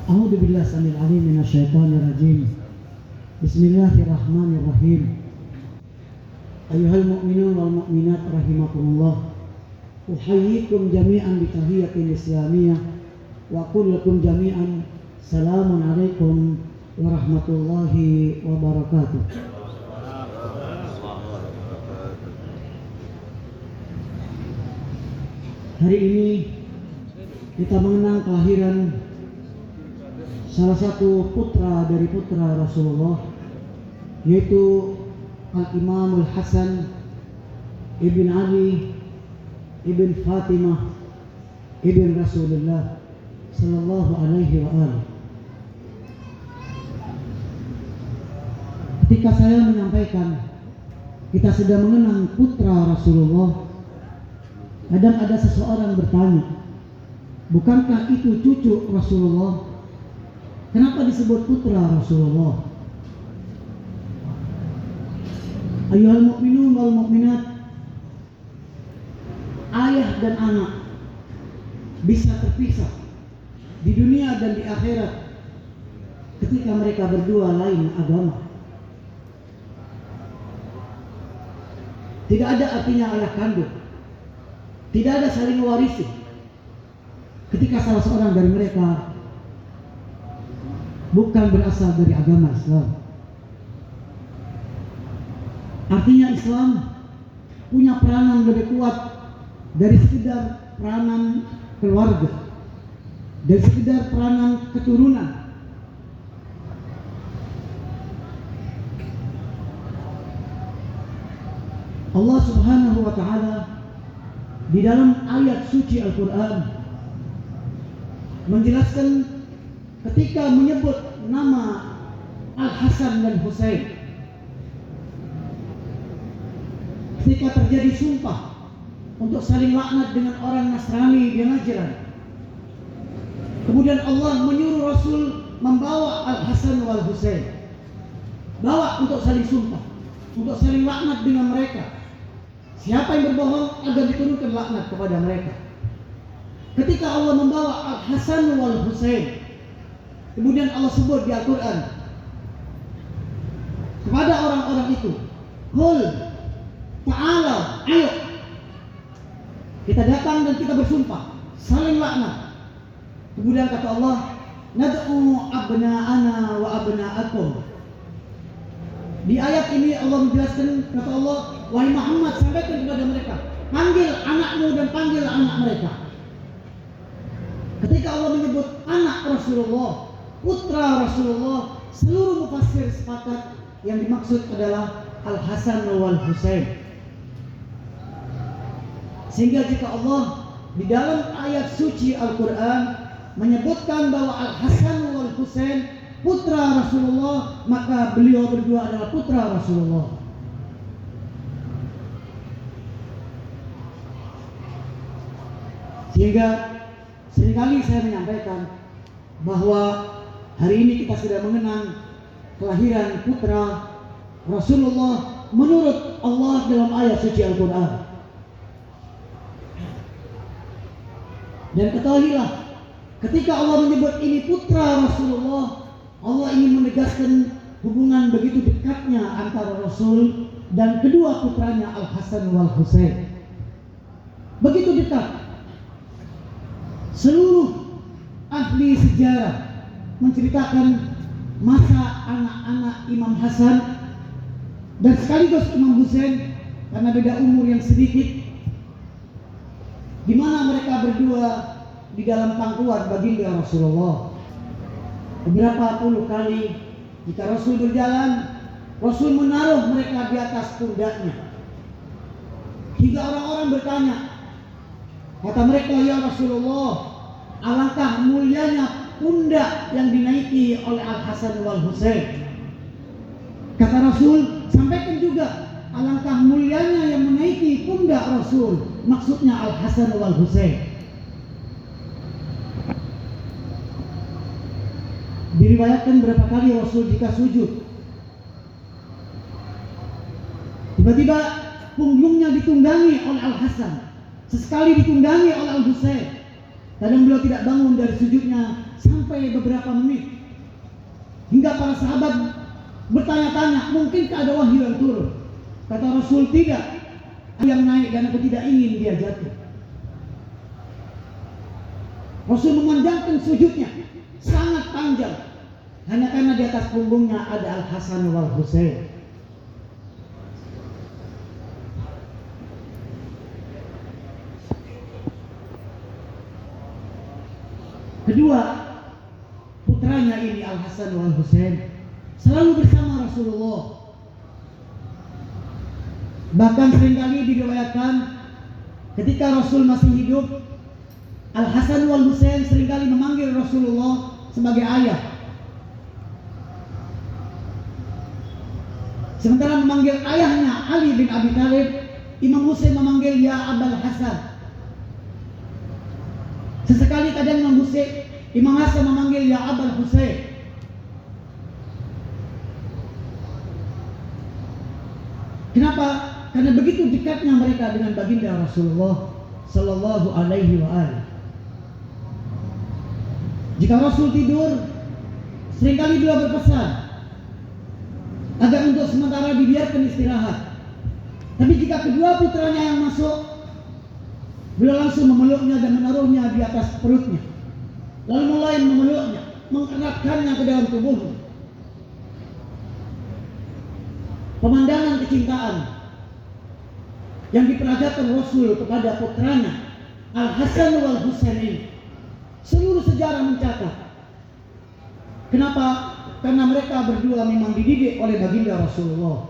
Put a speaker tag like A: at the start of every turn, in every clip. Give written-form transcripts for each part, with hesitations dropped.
A: A'udzu billahi samil alim minasyaitonir rajim. Bismillahirrahmanirrahim. Ayyuhal mu'minun wal mu'minat rahimakumullah. Uhayyikum jami'an bi tahiyyatin islamiyah wa aqul lakum jami'an salamun alaikum warahmatullahi wabarakatuh. Hari ini kita mengenang kelahiran salah satu putra dari putra Rasulullah, yaitu Al-Imam Al-Hasan Ibn Ali Ibn Fatimah Ibn Rasulullah Sallallahu Alaihi Wasallam. Ketika saya menyampaikan kita sedang mengenang putra Rasulullah, kadang ada seseorang bertanya, bukankah itu cucu Rasulullah? Kenapa disebut putra Rasulullah? Ayyuhal mu'minun wal mu'minat, ayah dan anak bisa terpisah di dunia dan di akhirat ketika mereka berdua lain agama. Tidak ada artinya ayah kandung, tidak ada saling mewarisi ketika salah seorang dari mereka bukan berasal dari agama Islam. Artinya Islam punya peranan lebih kuat dari sekedar peranan keluarga, dari sekedar peranan keturunan. Allah Subhanahu wa ta'ala di dalam ayat suci Al-Quran menjelaskan ketika menyebut nama Al-Hasan dan Husain, ketika terjadi sumpah untuk saling laknat dengan orang Nasrani di Najran, kemudian Allah menyuruh Rasul membawa Al-Hasan wal Husain, bawa untuk saling sumpah, untuk saling laknat dengan mereka. Siapa yang berbohong agar diturunkan laknat kepada mereka. Ketika Allah membawa Al-Hasan wal Husain, kemudian Allah sebut di Al-Quran kepada orang-orang itu, qul ta'ala, ayo kita datang dan kita bersumpah saling laknat. Kemudian kata Allah, nad'u abna'ana wa abna'akum. Di ayat ini Allah menjelaskan, kata Allah, wahai Muhammad, sampaikan kepada mereka, panggil anakmu dan panggil anak mereka. Ketika Allah menyebut anak Rasulullah, putra Rasulullah, seluruh mufassir sepakat yang dimaksud adalah Al-Hasan wal Husain. Sehingga jika Allah di dalam ayat suci Al-Quran menyebutkan bahwa Al-Hasan wal Husain putra Rasulullah, maka beliau berdua adalah putra Rasulullah. Sehingga seringkali saya menyampaikan bahwa hari ini kita sudah mengenang kelahiran putra Rasulullah menurut Allah dalam ayat suci Al-Quran. Dan ketahuilah, ketika Allah menyebut ini putra Rasulullah, Allah ingin menegaskan hubungan begitu dekatnya antara Rasul dan kedua putranya Al-Hasan wal Husain. Begitu dekat. Seluruh ahli sejarah menceritakan masa anak-anak Imam Hasan dan sekaligus Imam Husain, karena beda umur yang sedikit, di mana mereka berdua di dalam pangkuan baginda Rasulullah. Beberapa puluh kali jika Rasul berjalan, Rasul menaruh mereka di atas pundaknya. Hingga orang-orang bertanya, kata mereka, ya Rasulullah, alangkah mulianya pundak yang dinaiki oleh Al-Hasan wal Husain. Kata Rasul, sampaikan juga, alangkah mulianya yang menaiki pundak Rasul, maksudnya Al-Hasan wal Husain. Diriwayatkan berapa kali Rasul jika sujud, tiba-tiba punggungnya ditunggangi oleh Al-Hasan, sesekali ditunggangi oleh Al-Husain. Kadang beliau tidak bangun dari sujudnya sampai beberapa menit. Hingga para sahabat bertanya-tanya, mungkinkah ada wahyu yang turun? Kata Rasul, tidak. Yang naik dan aku tidak ingin dia jatuh. Rasul memanjangkan sujudnya sangat panjang, hanya karena di atas punggungnya ada Al-Hasan wal Husain. Kedua, putranya ini Al-Hasan wal Husain selalu bersama Rasulullah. Bahkan seringkali diriwayatkan ketika Rasul masih hidup, Al-Hasan wal Husain seringkali memanggil Rasulullah sebagai ayah. Sementara memanggil ayahnya Ali bin Abi Thalib, Imam Husain memanggil ya Abul Hasan. Sesekali kadang Imam Hasan memanggil ya Abul Husain. Kenapa? Karena begitu dekatnya mereka dengan baginda Rasulullah Sallallahu Alaihi Wasallam. Jika Rasul tidur, seringkali beliau berpesan agar untuk sementara dibiarkan istirahat. Tapi jika kedua putranya yang masuk, beliau langsung memeluknya dan menaruhnya di atas perutnya, lalu mulai memeluknya, mengeratkannya ke dalam tubuhnya. Pemandangan kecintaan yang diperagakan Rasul kepada putranya Al-Hasan wal Husain ini, seluruh sejarah mencatat. Kenapa? Karena mereka berdua memang dididik oleh baginda Rasulullah.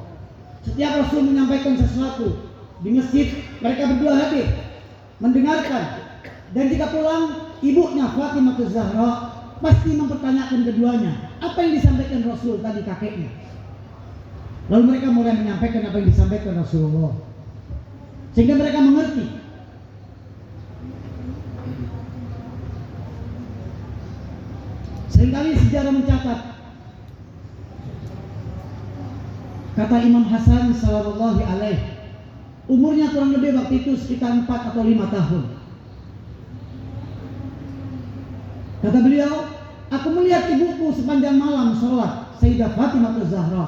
A: Setiap Rasul menyampaikan sesuatu di masjid, mereka berdua hadir mendengarkan. Dan jika pulang, ibunya Fatimah Zahra pasti mempertanyakan keduanya, apa yang disampaikan Rasul tadi kakeknya. Lalu mereka mulai menyampaikan apa yang disampaikan Rasulullah, sehingga mereka mengerti. Seringkali sejarah mencatat, kata Imam Hasan sallallahu alaihi, umurnya kurang lebih waktu itu sekitar 4 atau 5 tahun. Kata beliau, aku melihat ibuku sepanjang malam sholat, Sayyidah Fatimah Zahra,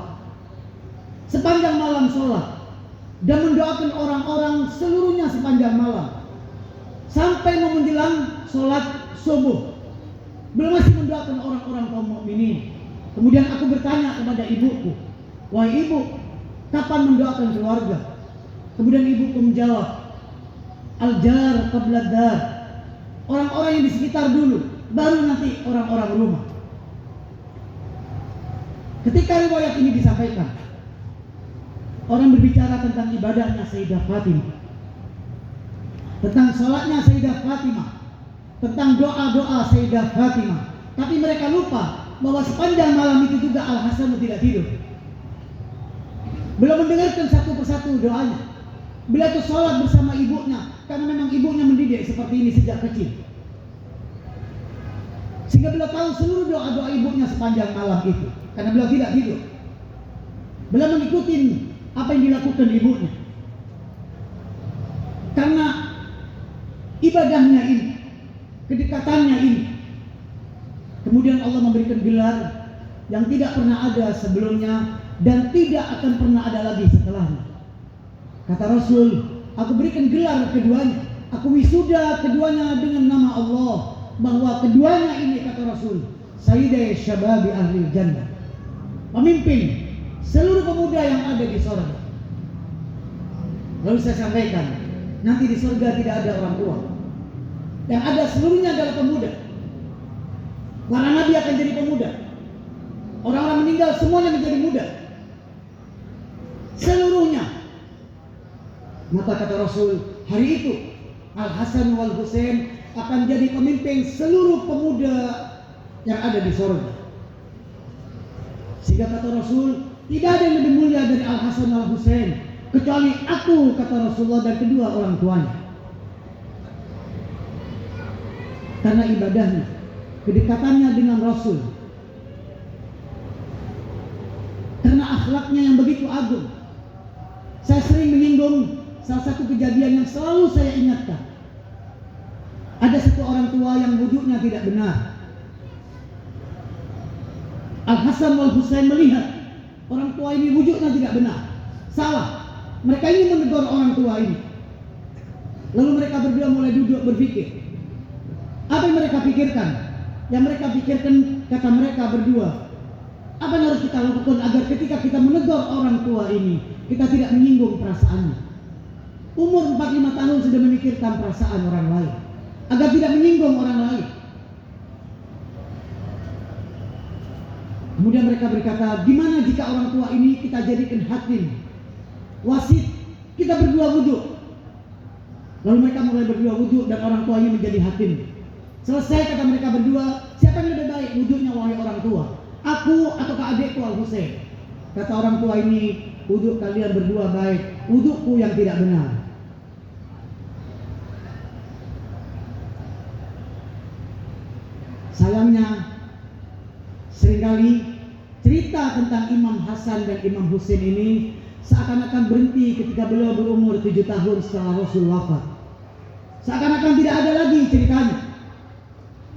A: sepanjang malam sholat dan mendoakan orang-orang seluruhnya sepanjang malam sampai mau menjelang sholat subuh. Beliau masih mendoakan orang-orang kaum mukminin. Kemudian aku bertanya kepada ibuku, wahai ibu, kapan mendoakan keluarga? Kemudian ibuku menjawab, al-jar qabla dar, orang-orang yang di sekitar dulu, baru nanti orang-orang rumah. Ketika riwayat ini disampaikan, orang berbicara tentang ibadahnya Sayyidah Fatimah, tentang sholatnya Sayyidah Fatimah, tentang doa-doa Sayyidah Fatimah. Tapi mereka lupa bahwa sepanjang malam itu juga Al-Hasan tidak tidur. Beliau mendengarkan satu persatu doanya. Beliau itu sholat bersama ibunya, karena memang ibunya mendidik seperti ini sejak kecil, sehingga beliau tahu seluruh doa-doa ibunya sepanjang malam itu. Karena beliau tidak tidur, beliau mengikuti apa yang dilakukan ibunya. Karena ibadahnya ini, kedekatannya ini, kemudian Allah memberikan gelar yang tidak pernah ada sebelumnya dan tidak akan pernah ada lagi setelahnya. Kata Rasul, aku berikan gelar keduanya, aku wisuda keduanya dengan nama Allah, bahwa keduanya ini, kata Rasul, Sayyidah Syababi Ahli Jannah, pemimpin seluruh pemuda yang ada di surga. Lalu saya sampaikan, nanti di surga tidak ada orang tua, yang ada seluruhnya adalah pemuda. Para nabi akan jadi pemuda, orang-orang meninggal semuanya menjadi muda, seluruhnya. Maka kata Rasul, hari itu Al-Hasan wal Husain akan jadi pemimpin seluruh pemuda yang ada di surga. Sehingga kata Rasul, tidak ada yang lebih mulia dari Al-Hasan wal Husain kecuali aku, kata Rasulullah, dan kedua orang tuanya. Karena ibadahnya, kedekatannya dengan Rasul, karena akhlaknya yang begitu agung. Saya sering menyinggung salah satu kejadian yang selalu saya ingatkan. Ada satu orang tua yang wudhunya tidak benar. Al-Hasan wal Husain melihat orang tua ini wujudnya tidak benar, salah. Mereka ingin menegur orang tua ini. Lalu mereka berdua mulai duduk berpikir. Apa yang mereka pikirkan? Yang mereka pikirkan, kata mereka berdua, apa yang harus kita lakukan agar ketika kita menegur orang tua ini, kita tidak menyinggung perasaannya. Umur 45 tahun sudah memikirkan perasaan orang lain, agar tidak menyinggung orang lain. Kemudian mereka berkata, gimana jika orang tua ini kita jadikan hakim, wasit, kita berdua wudhu. Lalu mereka mulai berdua wudhu dan orang tua ini menjadi hakim. Selesai, kata mereka berdua, siapa yang lebih baik wudhunya wahai orang tua? Aku atau adikku Al-Husain? Kata orang tua ini, wudhu kalian berdua baik, wudhuku yang tidak benar. Sayangnya, seringkali cerita tentang Imam Hasan dan Imam Husain ini seakan-akan berhenti ketika beliau berumur 7 tahun setelah Rasul wafat. Seakan-akan tidak ada lagi ceritanya.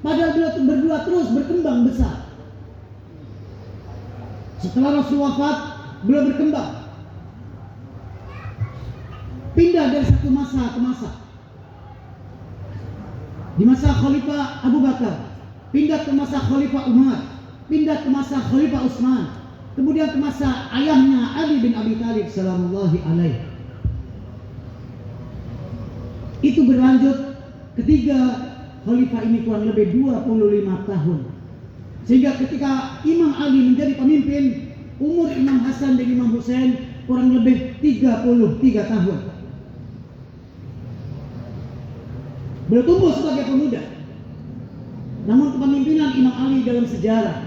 A: Padahal beliau berdua terus berkembang besar. Setelah Rasul wafat, beliau berkembang. Pindah dari satu masa ke masa. Di masa Khalifah Abu Bakar, pindah ke masa Khalifah Umar, pindah ke masa Khalifah Utsman, kemudian ke masa ayahnya Ali bin Abi Thalib salamullahi alaihi. Itu berlanjut ketiga khalifah ini kurang lebih 25 tahun. Sehingga ketika Imam Ali menjadi pemimpin, umur Imam Hasan dan Imam Husain kurang lebih 33 tahun. Beliau tumbuh sebagai pemuda. Namun kepemimpinan Imam Ali dalam sejarah,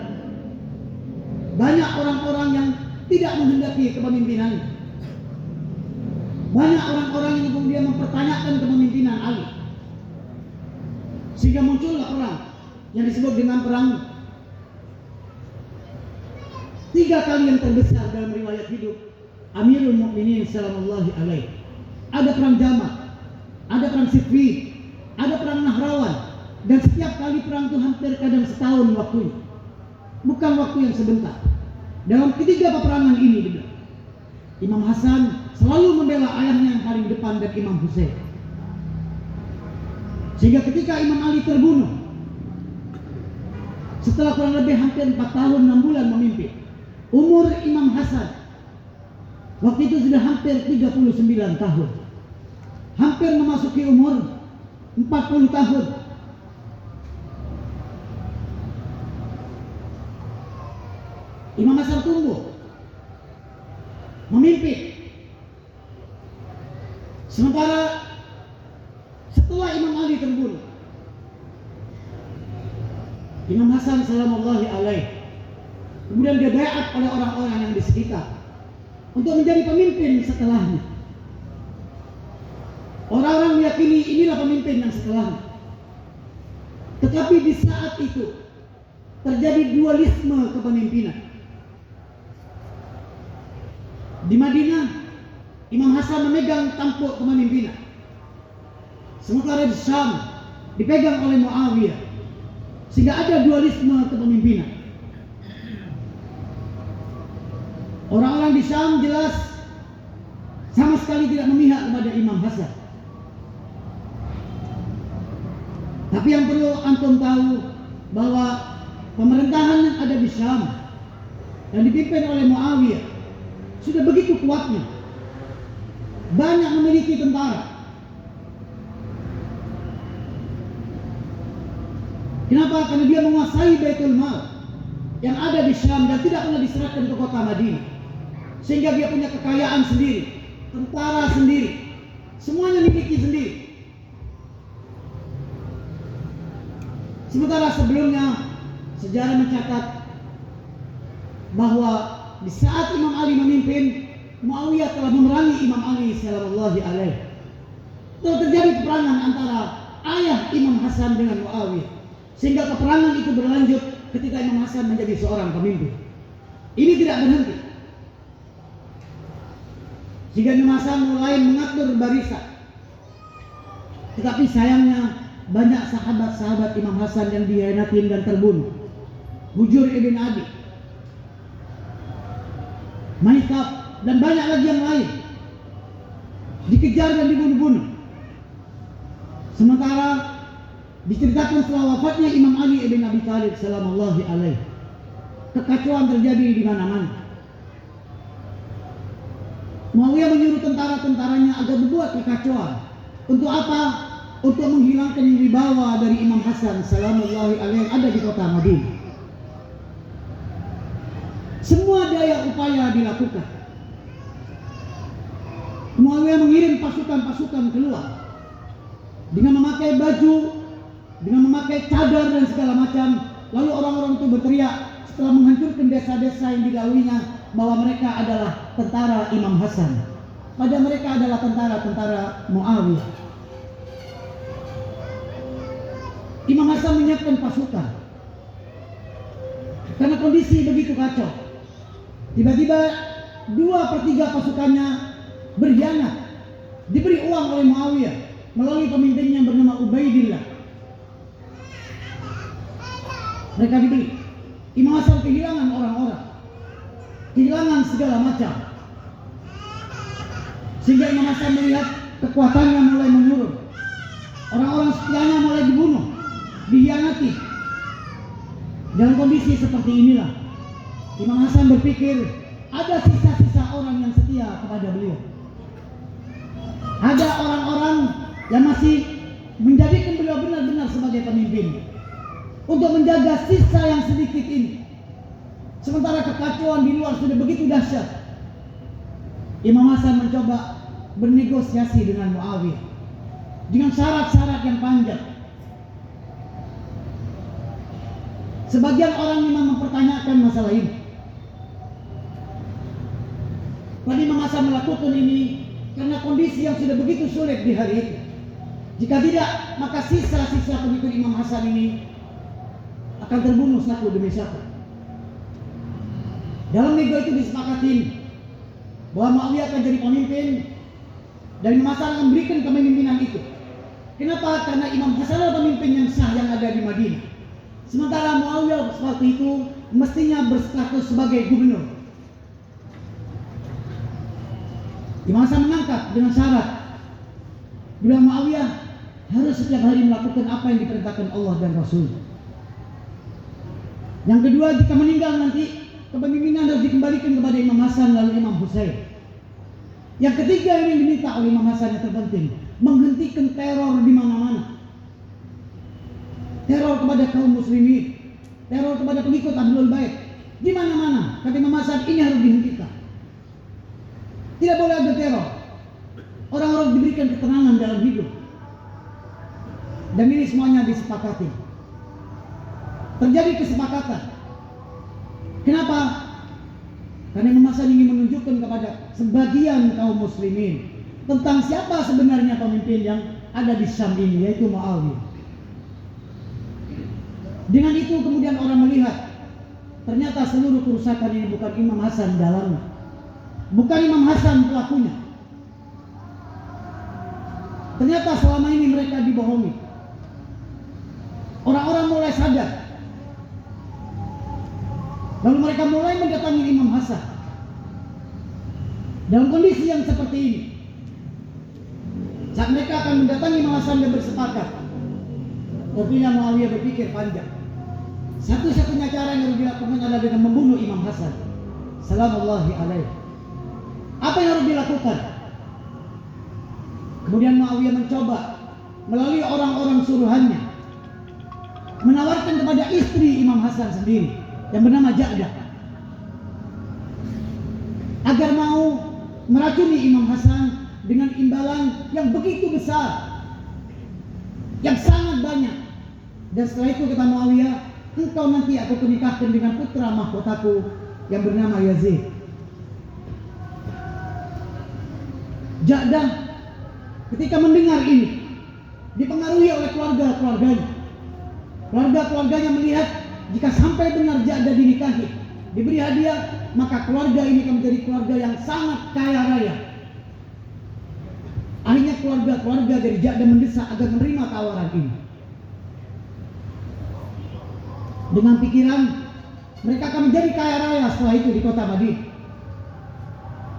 A: banyak orang-orang yang tidak menghendaki kepemimpinannya. Banyak orang-orang yang kemudian mempertanyakan kepemimpinan Ali. Sehingga muncullah perang yang disebut dengan perang 3 kali yang terbesar dalam riwayat hidup Amirul Mukminin sallallahu alaihi. Ada perang Jamal, ada perang Siffin, ada perang Nahrawan, dan setiap kali perang itu hampir kadang setahun waktunya. Bukan waktu yang sebentar. Dalam ketiga peperangan ini, Imam Hasan selalu membela ayahnya yang paling depan dan Imam Husain. Sehingga ketika Imam Ali terbunuh, setelah kurang lebih hampir 4 tahun 6 bulan memimpin, umur Imam Hasan waktu itu sudah hampir 39 tahun. Hampir memasuki umur 40 tahun. Imam Hasan tumbuh, memimpin. Sementara setelah Imam Ali terbunuh, Imam Hasan salamullahi alaihi kemudian dia baiat oleh orang-orang yang di sekitar untuk menjadi pemimpin setelahnya. Orang-orang meyakini inilah pemimpin yang setelahnya. Tetapi di saat itu terjadi dualisme kepemimpinan. Di Madinah, Imam Hasan memegang tampuk kepemimpinan. Sementara di Syam dipegang oleh Muawiyah. Sehingga ada dualisme kepemimpinan. Orang-orang di Syam jelas sama sekali tidak memihak kepada Imam Hasan. Tapi yang perlu antum tahu bahwa pemerintahan yang ada di Syam yang dipimpin oleh Muawiyah sudah begitu kuatnya, banyak memiliki tentara. Kenapa? Karena dia menguasai Baitul Mal yang ada di Syam dan tidak pernah diserahkan ke kota Madinah. Sehingga dia punya kekayaan sendiri, tentara sendiri, semuanya miliki sendiri. Sementara sebelumnya sejarah mencatat bahwa di saat Imam Ali memimpin, Muawiyah telah memerangi Imam Ali sallallahu alaihi. Telah terjadi peperangan antara ayah Imam Hasan dengan Muawiyah. Sehingga peperangan itu berlanjut ketika Imam Hasan menjadi seorang pemimpin. Ini tidak berhenti. Sehingga Imam Hasan mulai mengatur barisan. Tetapi sayangnya banyak sahabat-sahabat Imam Hasan yang dihianatin dan terbunuh. Hujur ibn Abi, Maisab, dan banyak lagi yang lain dikejar dan dibunuh-bunuh. Sementara diceritakan setelah wafatnya Imam Ali ibn Abi Thalib salamullahi alaihi, kekacauan terjadi di mana-mana. Muawiyah menyuruh tentara-tentaranya agar membuat kekacauan. Untuk apa? Untuk menghilangkan wibawa dari Imam Hasan salamullahi alaihi yang ada di kota Madinah. Semua daya upaya dilakukan. Muawiyah mengirim pasukan-pasukan keluar dengan memakai baju, dengan memakai cadar dan segala macam. Lalu orang-orang itu berteriak setelah menghancurkan desa-desa yang dilaluinya bahwa mereka adalah tentara Imam Hasan. Padahal mereka adalah tentara-tentara Muawiyah. Imam Hasan menyiapkan pasukan karena kondisi begitu kacau. Tiba-tiba 2/3 pasukannya berkhianat, diberi uang oleh Muawiyah melalui pemimpinnya yang bernama Ubaidillah. Mereka dibeli. Imam Hasan kehilangan orang-orang, kehilangan segala macam, sehingga Imam Hasan melihat kekuatannya mulai menurun. Orang-orang setianya mulai dibunuh, dikhianati. Dalam kondisi seperti inilah Imam Hasan berpikir ada sisa-sisa orang yang setia kepada beliau. Ada orang-orang yang masih menjadikan beliau benar-benar sebagai pemimpin untuk menjaga sisa yang sedikit ini. Sementara kekacauan di luar sudah begitu dahsyat. Imam Hasan mencoba bernegosiasi dengan Muawiyah dengan syarat-syarat yang panjang. Sebagian orang memang mempertanyakan masalah ini. Tadi Imam Hasan melakukan ini karena kondisi yang sudah begitu sulit di hari itu. Jika tidak, maka sisa-sisa pengikut Imam Hasan ini akan terbunuh satu demi satu. Dalam nego itu disepakati bahwa Muawiyah akan jadi pemimpin dan Imam Hasan akan memberikan kepemimpinan itu. Kenapa? Karena Imam Hasan adalah pemimpin yang sah yang ada di Madinah. Sementara Muawiyah waktu itu mestinya berstatus sebagai gubernur. Imam Hasan mengangkat dengan syarat, bila Muawiyah harus setiap hari melakukan apa yang diperintahkan Allah dan Rasul. Yang kedua, jika meninggal nanti kepemimpinan harus dikembalikan kepada Imam Hasan lalu Imam Husain. Yang ketiga yang diminta oleh Imam Hasan yang terpenting, menghentikan teror di mana-mana. Teror kepada kaum muslimin, teror kepada pengikut Ahlul Bait di mana-mana. Kata Imam Hasan, ini harus dihentikan. Tidak boleh ada teror. Orang-orang diberikan ketenangan dalam hidup. Dan ini semuanya disepakati. Terjadi kesepakatan. Kenapa? Karena Imam Hasan ingin menunjukkan kepada sebagian kaum muslimin tentang siapa sebenarnya pemimpin yang ada di Syam ini, yaitu Muawiyah. Dengan itu kemudian orang melihat ternyata seluruh kerusakan ini bukan Imam Hasan dalamnya, bukan Imam Hasan pelakunya. Ternyata selama ini mereka dibohongi. Orang-orang mulai sadar. Lalu mereka mulai mendatangi Imam Hasan. Dalam kondisi yang seperti ini, saat mereka akan mendatangi Imam Hasan dan bersepakat, tentunya Muawiyah berpikir panjang. Satu-satunya cara yang harus dilakukan adalah dengan membunuh Imam Hasan salamullahi alaihi. Apa yang harus dilakukan? Kemudian Muawiyah mencoba melalui orang-orang suruhannya menawarkan kepada istri Imam Hasan sendiri yang bernama Ja'dah agar mau meracuni Imam Hasan dengan imbalan yang begitu besar, yang sangat banyak. Dan setelah itu kata Muawiyah, engkau nanti aku menikahkan dengan putra mahkotaku yang bernama Yazid. Ja'dah ketika mendengar ini dipengaruhi oleh keluarga-keluarganya. Keluarga-keluarganya melihat jika sampai benar Ja'dah dinikahi, diberi hadiah, maka keluarga ini akan menjadi keluarga yang sangat kaya raya. Akhirnya keluarga-keluarga dari Ja'dah mendesak agar menerima tawaran ini. Dengan pikiran mereka akan menjadi kaya raya setelah itu di kota Madinah.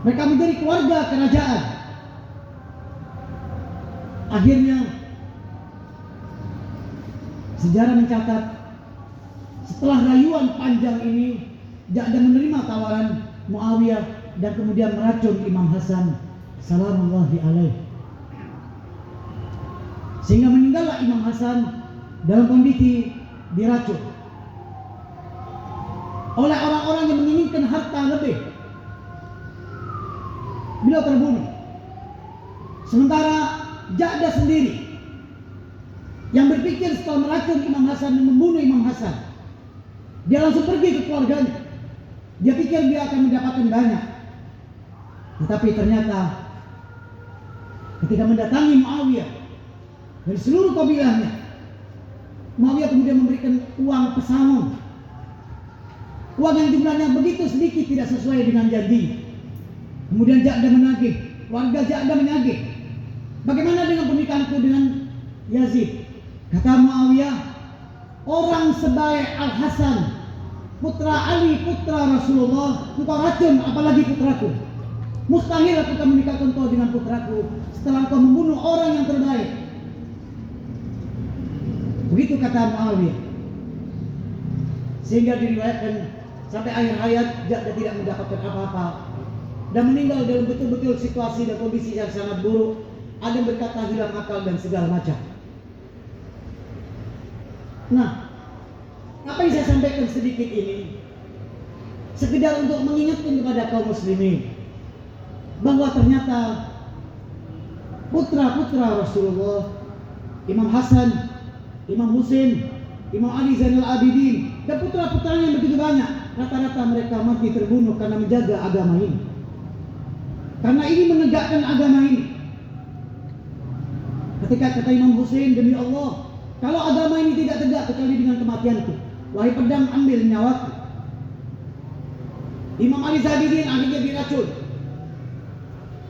A: Mereka menjadi keluarga kerajaan. Akhirnya sejarah mencatat setelah rayuan panjang ini, Ja'dah menerima tawaran Muawiyah dan kemudian meracun Imam Hasan salamullahi alaih. Sehingga meninggallah Imam Hasan dalam kondisi diracun oleh orang-orang yang menginginkan harta lebih. Beliau terbunuh. Sementara Ja'dah sendiri yang berpikir setelah meracun Imam Hasan dan membunuh Imam Hasan, dia langsung pergi ke keluarganya. Dia pikir dia akan mendapatkan banyak. Tetapi ternyata ketika mendatangi Muawiyah dari seluruh kabilahnya, Muawiyah kemudian memberikan uang pesangon. Uang yang jumlahnya begitu sedikit, tidak sesuai dengan janji. Kemudian Ja'dah menagih, warga Ja'dah menagih, bagaimana dengan pernikahanku dengan Yazid? Kata Muawiyah, orang sebaik Al-Hasan, putra Ali, putra Rasulullah, engkau racun, apalagi putraku. Mustahil aku akan menikahkan kau dengan putraku setelah kau membunuh orang yang terbaik. Begitu kata Muawiyah. Sehingga diriwayatkan sampai akhir hayat Ja'dah tidak mendapatkan apa-apa dan meninggal dalam betul-betul situasi dan kondisi yang sangat buruk. Ada yang berkata hilang akal dan segala macam. Nah, apa yang saya sampaikan sedikit ini sekedar untuk mengingatkan kepada kaum muslimin bahwa ternyata putra-putra Rasulullah, Imam Hasan, Imam Husain, Imam Ali Zainal Abidin, dan putra-putranya yang begitu banyak, rata-rata mereka mati terbunuh karena menjaga agama ini. Karena ini menegakkan agama ini. Ketika kata Imam Husain, demi Allah, kalau agama ini tidak tegak kecuali dengan kematianku, wahai pedang, ambil nyawaku. Imam Ali Zabidin akhirnya diracun.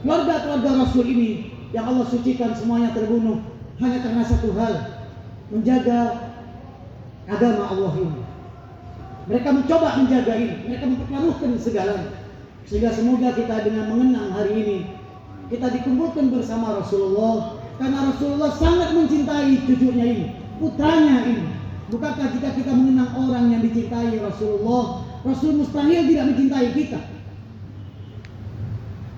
A: Keluarga-keluarga Rasul ini yang Allah sucikan semuanya terbunuh hanya karena satu hal, menjaga agama Allah ini. Mereka mencoba menjaga ini, mereka mempertaruhkan segalanya. Sehingga semoga kita dengan mengenang hari ini, kita dikumpulkan bersama Rasulullah, karena Rasulullah sangat mencintai cucunya ini, putranya ini. Bukankah jika kita mengenang orang yang dicintai Rasulullah, Rasul mustahil tidak mencintai kita?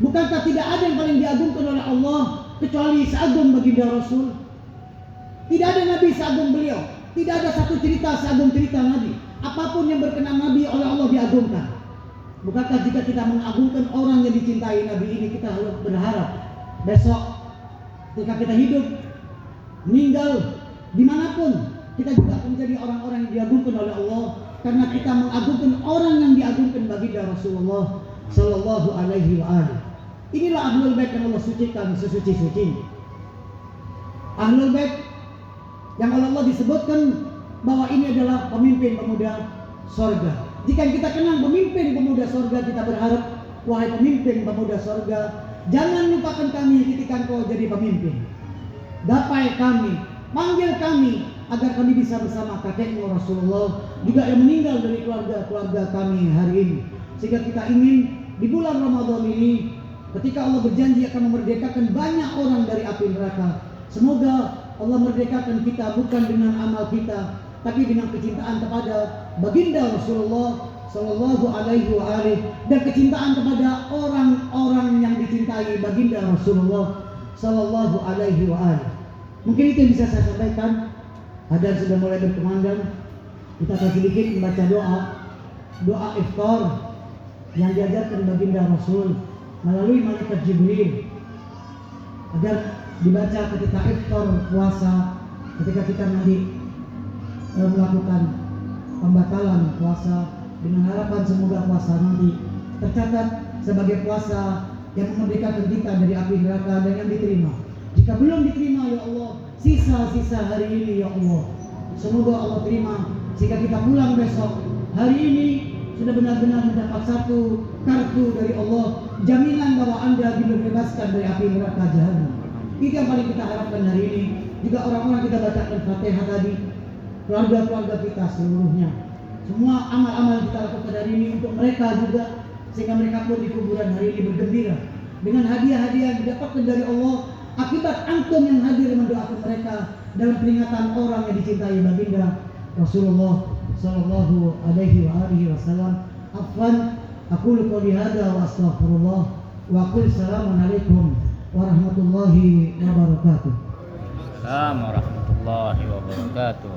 A: Bukankah tidak ada yang paling diagungkan oleh Allah kecuali seagung baginda Rasul? Tidak ada Nabi seagung beliau. Tidak ada satu cerita seagung cerita Nabi. Apapun yang berkenan Nabi oleh Allah diagungkan. Bukankah jika kita mengagungkan orang yang dicintai Nabi ini, kita harus berharap besok ketika kita hidup, meninggal, dimanapun, kita juga akan menjadi orang-orang yang diagungkan oleh Allah, karena kita mengagungkan orang yang diagungkan baginda Rasulullah Sallallahu Alaihi Wasallam. Inilah Ahlul Bait yang Allah sucikan sesuci-suci. Ahlul Bait yang oleh Allah disebutkan bahwa ini adalah pemimpin pemuda sorga. Jika kita kenal pemimpin pemuda sorga, kita berharap, wahai pemimpin pemuda sorga, jangan lupakan kami ketika kau jadi pemimpin. Gapai kami, panggil kami agar kami bisa bersama kakekmu Rasulullah juga yang meninggal dari keluarga-keluarga kami hari ini. Sehingga kita ingin di bulan Ramadan ini, ketika Allah berjanji akan memerdekakan banyak orang dari api neraka, semoga Allah merdekakan kita bukan dengan amal kita, tapi dengan kecintaan kepada baginda Rasulullah Sallallahu Alaihi Wasallam dan kecintaan kepada orang-orang yang dicintai baginda Rasulullah Sallallahu Alaihi Wasallam. Mungkin itu yang bisa saya sampaikan. Adzan sudah mulai berkumandang. Kita akan sedikit membaca doa iftar yang diajarkan baginda Rasul melalui malaikat Jibril agar dibaca ketika iftar puasa, ketika kita nanti melakukan pembatalan puasa, dengan harapan semoga puasa nanti tercatat sebagai puasa yang memerdekakan kita dari api neraka dan yang diterima. Jika belum diterima, ya Allah, sisa-sisa hari ini, ya Allah, semoga Allah terima sehingga kita pulang besok hari ini sudah benar-benar mendapat satu kartu dari Allah, jaminan bahwa Anda dibebaskan dari api neraka jahanam. Itu yang paling kita harapkan hari ini. Juga orang-orang kita bacakan Fatihah tadi, keluarga-keluarga kita seluruhnya, semua amal-amal kita lakukan hari ini untuk mereka juga, sehingga mereka pun di kuburan hari ini bergembira dengan hadiah-hadiah yang didapatkan dari Allah akibat antum yang hadir mendoakan mereka dalam peringatan orang yang dicintai baginda Rasulullah sallallahu alaihi wa alihi wasallam. Afwan, aqulu qouli hadza wa astaghfirullah wa aqul assalamualaikum warahmatullahi wabarakatuh.
B: Assalamualaikum warahmatullahi wabarakatuh.